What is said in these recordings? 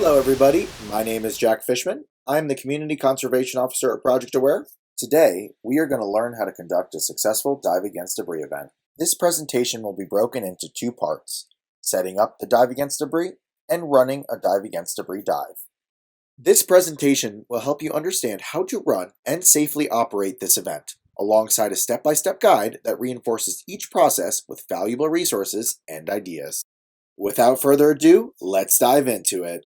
Hello, everybody. My name is Jack Fishman. I'm the Community Conservation Officer at Project Aware. Today, we are going to learn how to conduct a successful Dive Against Debris event. This presentation will be broken into two parts: setting up the Dive Against Debris and running a Dive Against Debris dive. This presentation will help you understand how to run and safely operate this event, alongside a step-by-step guide that reinforces each process with valuable resources and ideas. Without further ado, let's dive into it.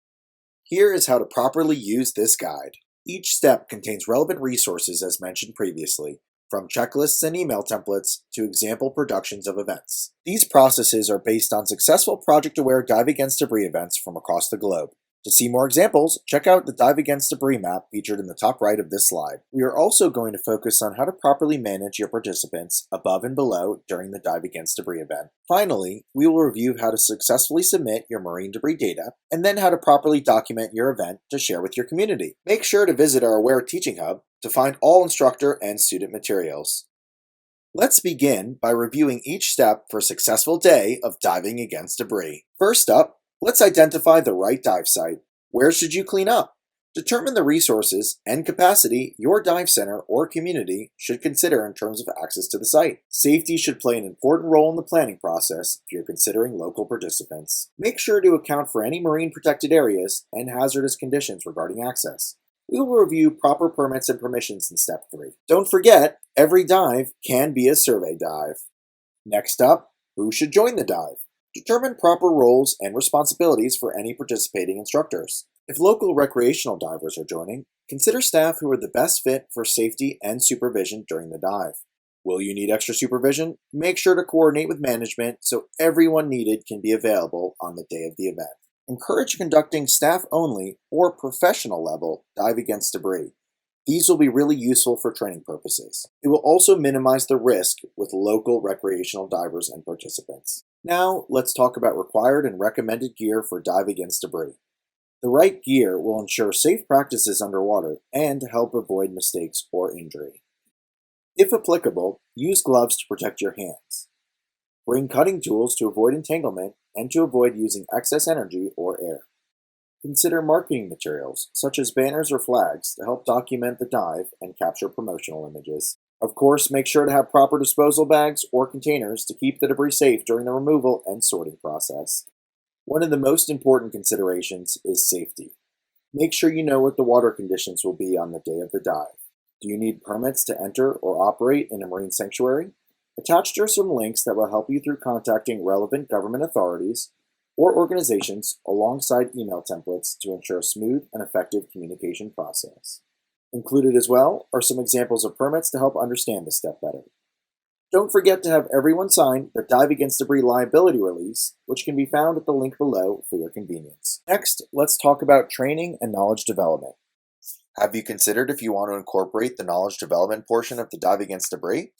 Here is how to properly use this guide. Each step contains relevant resources as mentioned previously, from checklists and email templates to example productions of events. These processes are based on successful project-aware Dive Against Debris events from across the globe. To see more examples, check out the Dive Against Debris map featured in the top right of this slide. We are also going to focus on how to properly manage your participants above and below during the Dive Against Debris event. Finally, we will review how to successfully submit your marine debris data, and then how to properly document your event to share with your community. Make sure to visit our Aware Teaching Hub to find all instructor and student materials. Let's begin by reviewing each step for a successful day of diving against debris. First up, let's identify the right dive site. Where should you clean up? Determine the resources and capacity your dive center or community should consider in terms of access to the site. Safety should play an important role in the planning process if you're considering local participants. Make sure to account for any marine protected areas and hazardous conditions regarding access. We will review proper permits and permissions in Step 3. Don't forget, every dive can be a survey dive. Next up, who should join the dive? Determine proper roles and responsibilities for any participating instructors. If local recreational divers are joining, consider staff who are the best fit for safety and supervision during the dive. Will you need extra supervision? Make sure to coordinate with management so everyone needed can be available on the day of the event. Encourage conducting staff-only or professional level Dive Against Debris. These will be really useful for training purposes. It will also minimize the risk with local recreational divers and participants. Now, let's talk about required and recommended gear for Dive Against Debris. The right gear will ensure safe practices underwater and help avoid mistakes or injury. If applicable, use gloves to protect your hands. Bring cutting tools to avoid entanglement and to avoid using excess energy or air. Consider marketing materials, such as banners or flags, to help document the dive and capture promotional images. Of course, make sure to have proper disposal bags or containers to keep the debris safe during the removal and sorting process. One of the most important considerations is safety. Make sure you know what the water conditions will be on the day of the dive. Do you need permits to enter or operate in a marine sanctuary? Attached are some links that will help you through contacting relevant government authorities or organizations alongside email templates to ensure a smooth and effective communication process. Included as well are some examples of permits to help understand this step better. Don't forget to have everyone sign the Dive Against Debris liability release, which can be found at the link below for your convenience. Next, let's talk about training and knowledge development. Have you considered if you want to incorporate the knowledge development portion of the Dive Against Debris?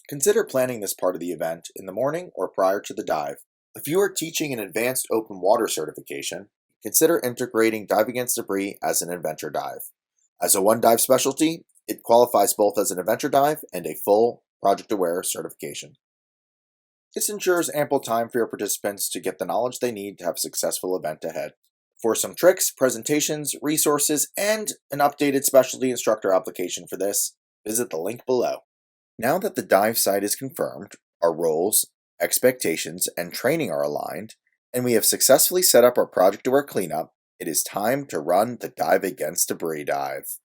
Consider planning this part of the event in the morning or prior to the dive. If you are teaching an advanced open water certification, consider integrating Dive Against Debris as an adventure dive. As a one-dive specialty, it qualifies both as an adventure dive and a full project-aware certification. This ensures ample time for your participants to get the knowledge they need to have a successful event ahead. For some tricks, presentations, resources, and an updated specialty instructor application for this, visit the link below. Now that the dive site is confirmed, our roles, expectations, and training are aligned, and we have successfully set up our project-aware cleanup, it is time to run the Dive Against Debris dive.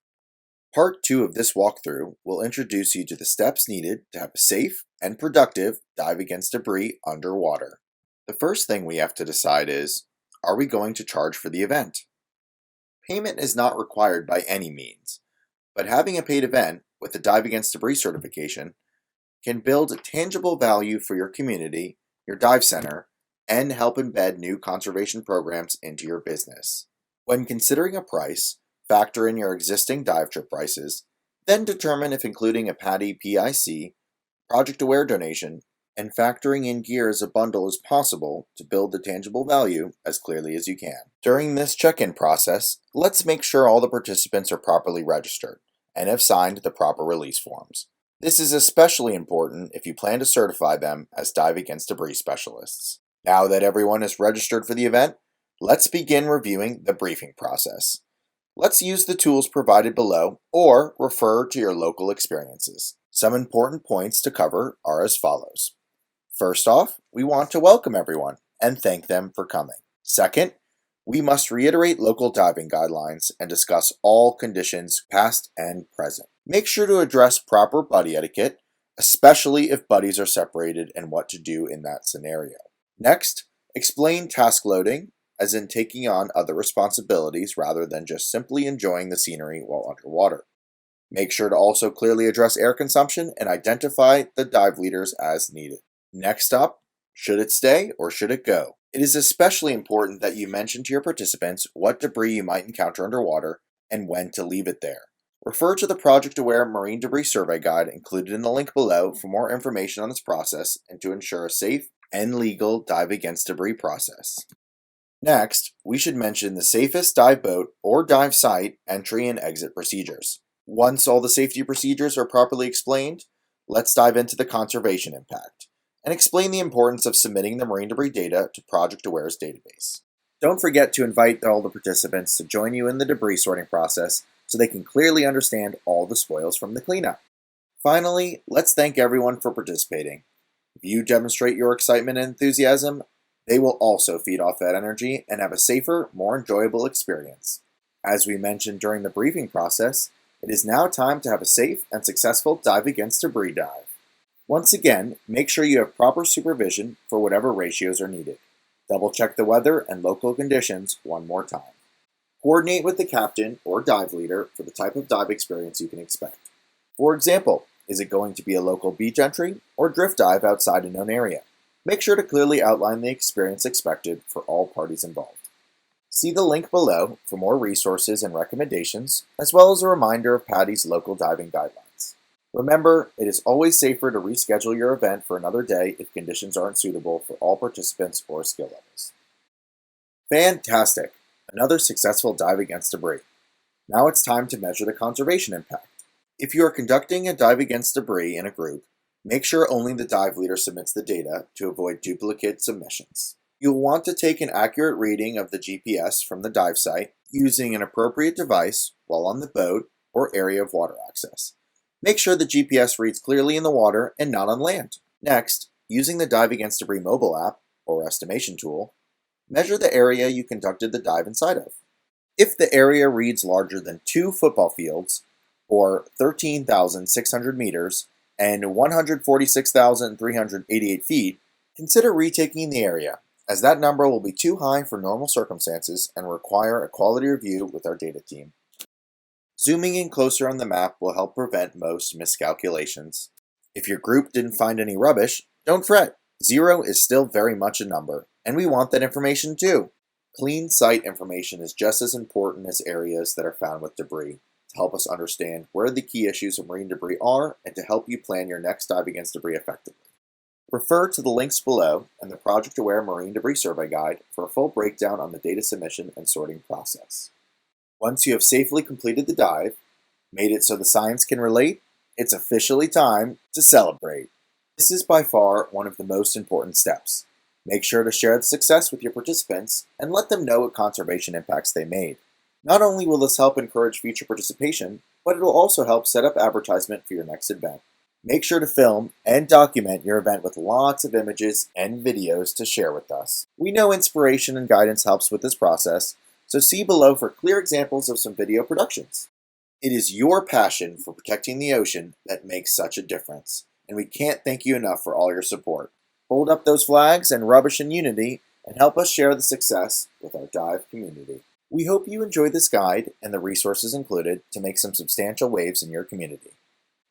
Part 2 of this walkthrough will introduce you to the steps needed to have a safe and productive Dive Against Debris underwater. The first thing we have to decide is, are we going to charge for the event? Payment is not required by any means, but having a paid event with a Dive Against Debris certification can build a tangible value for your community, your dive center, and help embed new conservation programs into your business. When considering a price, factor in your existing dive trip prices, then determine if including a PADI PIC, Project Aware donation, and factoring in gear as a bundle is possible to build the tangible value as clearly as you can. During this check-in process, let's make sure all the participants are properly registered and have signed the proper release forms. This is especially important if you plan to certify them as Dive Against Debris specialists. Now that everyone is registered for the event, Let's begin reviewing the briefing process. Let's use the tools provided below or refer to your local experiences. Some important points to cover are as follows. First off, we want to welcome everyone and thank them for coming. Second, we must reiterate local diving guidelines and discuss all conditions past and present. Make sure to address proper buddy etiquette, especially if buddies are separated, and what to do in that scenario. Next, explain task loading, as in taking on other responsibilities rather than just simply enjoying the scenery while underwater. Make sure to also clearly address air consumption and identify the dive leaders as needed. Next up, should it stay or should it go? It is especially important that you mention to your participants what debris you might encounter underwater and when to leave it there. Refer to the Project Aware Marine Debris Survey Guide included in the link below for more information on this process and to ensure a safe and legal dive against debris process. Next, we should mention the safest dive boat or dive site entry and exit procedures. Once all the safety procedures are properly explained, let's dive into the conservation impact and explain the importance of submitting the marine debris data to Project Aware's database. Don't forget to invite all the participants to join you in the debris sorting process so they can clearly understand all the spoils from the cleanup. Finally, let's thank everyone for participating. If you demonstrate your excitement and enthusiasm, they will also feed off that energy and have a safer, more enjoyable experience. As we mentioned during the briefing process, it is now time to have a safe and successful dive against debris dive. Once again, make sure you have proper supervision for whatever ratios are needed. Double check the weather and local conditions one more time. Coordinate with the captain or dive leader for the type of dive experience you can expect. For example, is it going to be a local beach entry or drift dive outside a known area? Make sure to clearly outline the experience expected for all parties involved. See the link below for more resources and recommendations, as well as a reminder of PADI's local diving guidelines. Remember, it is always safer to reschedule your event for another day if conditions aren't suitable for all participants or skill levels. Fantastic! Another successful dive against debris. Now it's time to measure the conservation impact. If you are conducting a dive against debris in a group, make sure only the dive leader submits the data to avoid duplicate submissions. You'll want to take an accurate reading of the GPS from the dive site using an appropriate device while on the boat or area of water access. Make sure the GPS reads clearly in the water and not on land. Next, using the Dive Against Debris mobile app or estimation tool, measure the area you conducted the dive inside of. If the area reads larger than 2 football fields, or 13,600 meters, and 146,388 feet, consider retaking the area, as that number will be too high for normal circumstances and require a quality review with our data team. Zooming in closer on the map will help prevent most miscalculations. If your group didn't find any rubbish, don't fret. 0 is still very much a number, and we want that information too. Clean site information is just as important as areas that are found with debris, to help us understand where the key issues of marine debris are and to help you plan your next dive against debris effectively. Refer to the links below and the Project Aware Marine Debris Survey Guide for a full breakdown on the data submission and sorting process. Once you have safely completed the dive, made it so the science can relate, it's officially time to celebrate. This is by far one of the most important steps. Make sure to share the success with your participants and let them know what conservation impacts they made. Not only will this help encourage future participation, but it will also help set up advertisement for your next event. Make sure to film and document your event with lots of images and videos to share with us. We know inspiration and guidance helps with this process, so see below for clear examples of some video productions. It is your passion for protecting the ocean that makes such a difference, and we can't thank you enough for all your support. Hold up those flags and rubbish in unity and help us share the success with our dive community. We hope you enjoyed this guide and the resources included to make some substantial waves in your community.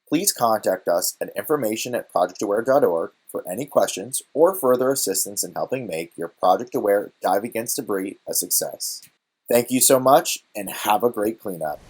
Please contact us at information@projectaware.org for any questions or further assistance in helping make your Project Aware Dive Against Debris a success. Thank you so much and have a great cleanup.